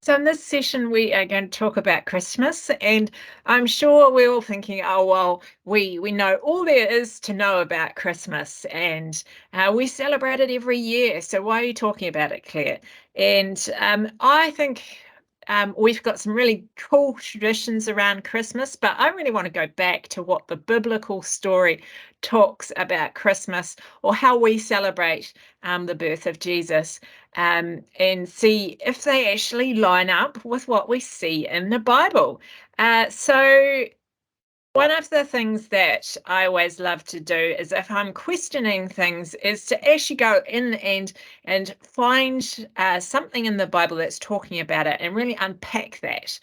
So in this session, we are going to talk about Christmas, and I'm sure we're all thinking, oh, well, we know all there is to know about Christmas, and we celebrate it every year. So why are you talking about it, Claire? And I think we've got some really cool traditions around Christmas, but I really want to go back to what the biblical story talks about Christmas, or how we celebrate the birth of Jesus, and see if they actually line up with what we see in the Bible. So one of the things that I always love to do is, if I'm questioning things, is to actually go in and find something in the Bible that's talking about it and really unpack that.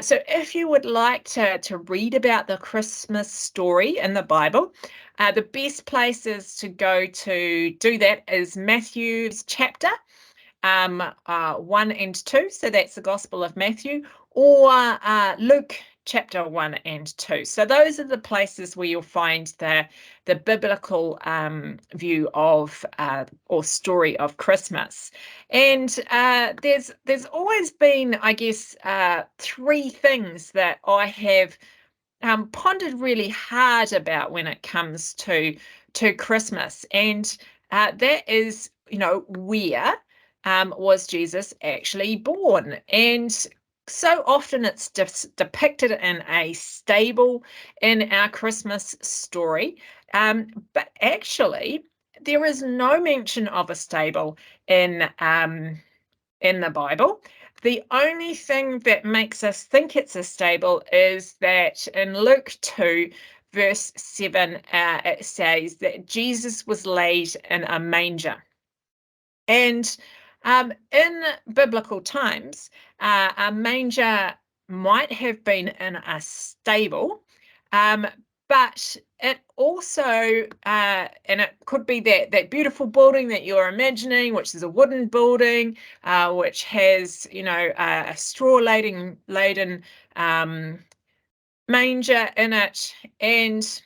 So if you would like to read about the Christmas story in the Bible, the best places to go to do that is Matthew's chapter 1 and 2. So that's the Gospel of Matthew, or Luke chapter 1 and 2. So those are the places where you'll find the biblical view of or story of Christmas. And there's always been, I guess, three things that I have pondered really hard about when it comes to Christmas, and that is, where was Jesus actually born? And so often it's just depicted in a stable in our Christmas story, but actually there is no mention of a stable in the Bible. The only thing that makes us think it's a stable is that in Luke 2, verse 7, it says that Jesus was laid in a manger. And in biblical times, a manger might have been in a stable, um, but it also, and it could be that beautiful building that you're imagining, which is a wooden building, which has, a straw laden manger in it. And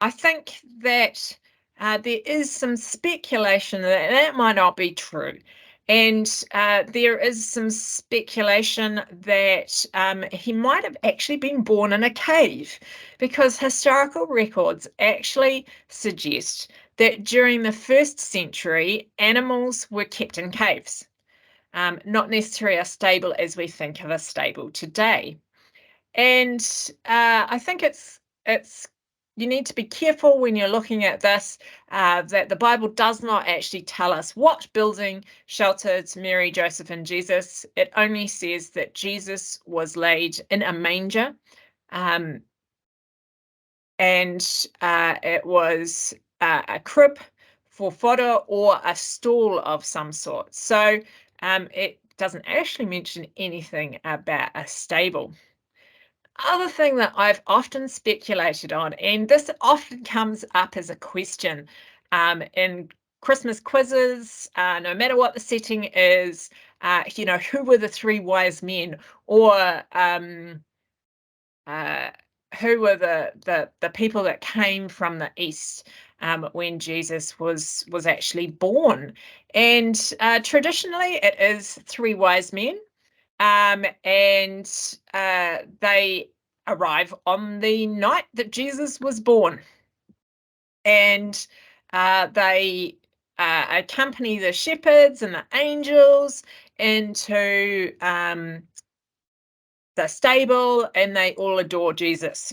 I think that there is some speculation that that might not be true. And there is some speculation that he might have actually been born in a cave, because historical records actually suggest that during the first century, animals were kept in caves, not necessarily a stable as we think of a stable today. And I think it's you need to be careful when you're looking at this, that the Bible does not actually tell us what building sheltered Mary, Joseph, and Jesus. It only says that Jesus was laid in a manger, um, and it was a crib for fodder or a stall of some sort. So it doesn't actually mention anything about a stable. Other thing that I've often speculated on, and this often comes up as a question in Christmas quizzes, no matter what the setting is, who were the three wise men, or uh, who were the people that came from the east when Jesus was actually born? And traditionally, it is three wise men, and they arrive on the night that Jesus was born, and they accompany the shepherds and the angels into the stable, and they all adore Jesus.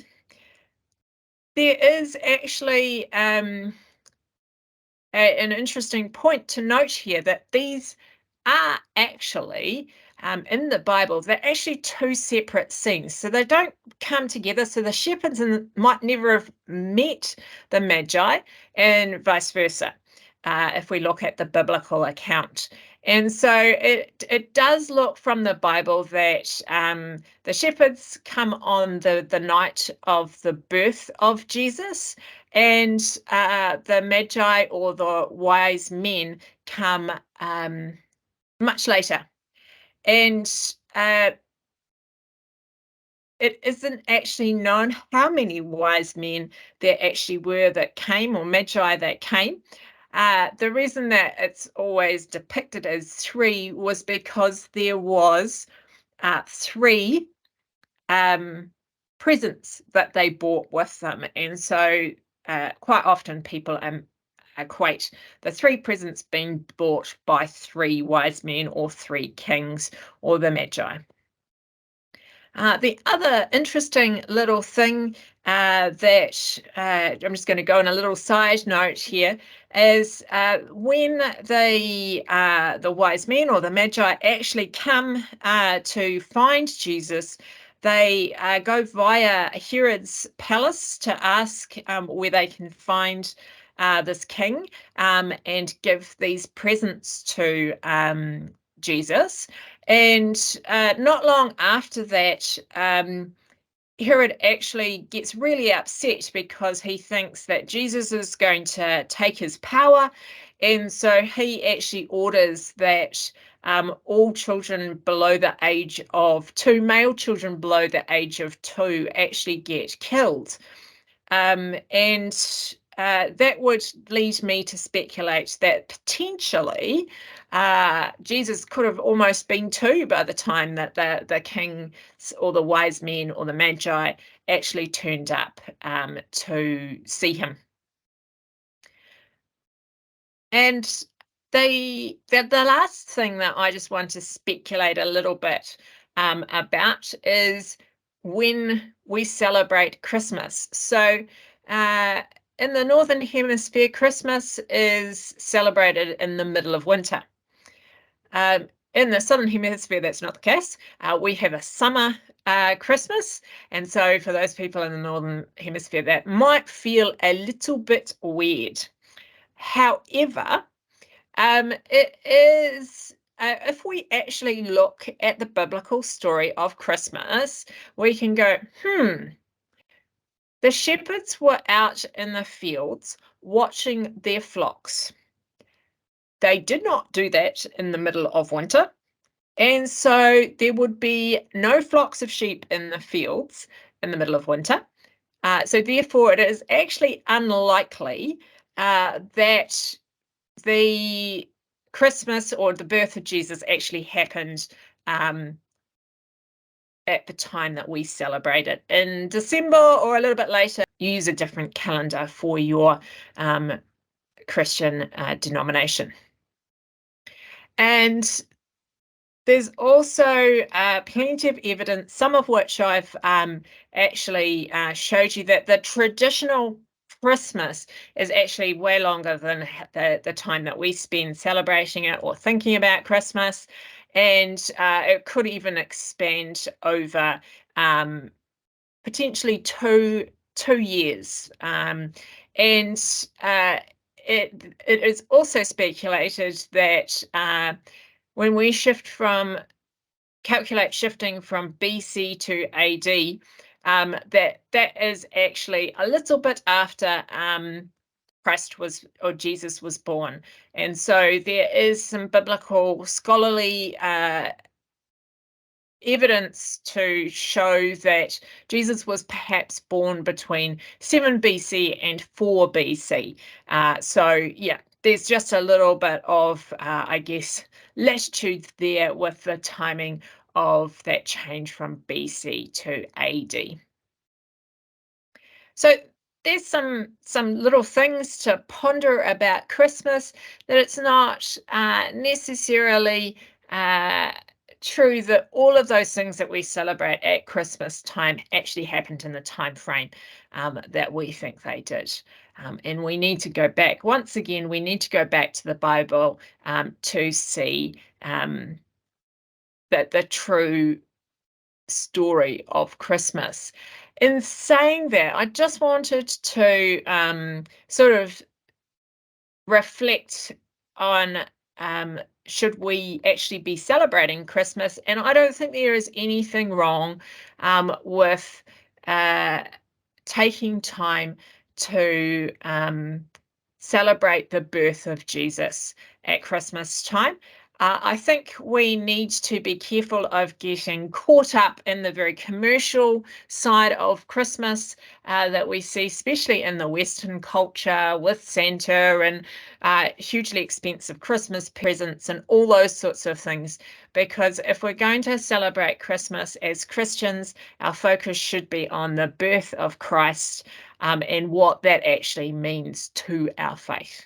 There is actually an interesting point to note here, that these are actually in the Bible, they're actually two separate scenes. So they don't come together. So the shepherds might never have met the Magi, and vice versa, if we look at the biblical account. And so it does look from the Bible that the shepherds come on the night of the birth of Jesus, and the Magi, or the wise men, come much later. And it isn't actually known how many wise men there actually were that came, or Magi that came. The reason that it's always depicted as three was because there was three presents that they brought with them. And so quite often people equate the three presents being brought by three wise men or three kings or the Magi. The other interesting little thing that I'm just going to go on a little side note here is when the wise men or the Magi actually come to find Jesus, they go via Herod's palace to ask where they can find this king and give these presents to Jesus. And not long after that, Herod actually gets really upset because he thinks that Jesus is going to take his power. And so he actually orders that all children below the age of 2, male children below the age of 2, actually get killed. And that would lead me to speculate that potentially Jesus could have almost been 2 by the time that the kings or the wise men or the Magi actually turned up to see him. And the last thing that I just want to speculate a little bit about is when we celebrate Christmas. So in the Northern Hemisphere, Christmas is celebrated in the middle of winter. In the Southern Hemisphere, that's not the case. We have a summer Christmas. And so for those people in the Northern Hemisphere, that might feel a little bit weird. However, it is, if we actually look at the biblical story of Christmas, we can go, the shepherds were out in the fields watching their flocks. They did not do that in the middle of winter. And so there would be no flocks of sheep in the fields in the middle of winter. So therefore, it is actually unlikely that the Christmas or the birth of Jesus actually happened at the time that we celebrate it in December or a little bit later. Use a different calendar for your Christian denomination. And there's also plenty of evidence, some of which I've actually showed you, that the traditional Christmas is actually way longer than the time that we spend celebrating it or thinking about Christmas. And it could even expand over potentially two years. And it is also speculated that when we calculate shifting from BC to AD, that is actually a little bit after Jesus was born. And so there is some biblical scholarly evidence to show that Jesus was perhaps born between 7 BC and 4 BC. So yeah, there's just a little bit of, I guess, latitude there with the timing of that change from BC to AD. So there's some little things to ponder about Christmas, that it's not necessarily true that all of those things that we celebrate at Christmas time actually happened in the time frame that we think they did. And we need to go back. Once again, we need to go back to the Bible to see that the true story of Christmas. In saying that, I just wanted to sort of reflect on should we actually be celebrating Christmas? And I don't think there is anything wrong with taking time to celebrate the birth of Jesus at Christmas time. I think we need to be careful of getting caught up in the very commercial side of Christmas that we see, especially in the Western culture with Santa and hugely expensive Christmas presents and all those sorts of things. Because if we're going to celebrate Christmas as Christians, our focus should be on the birth of Christ and what that actually means to our faith.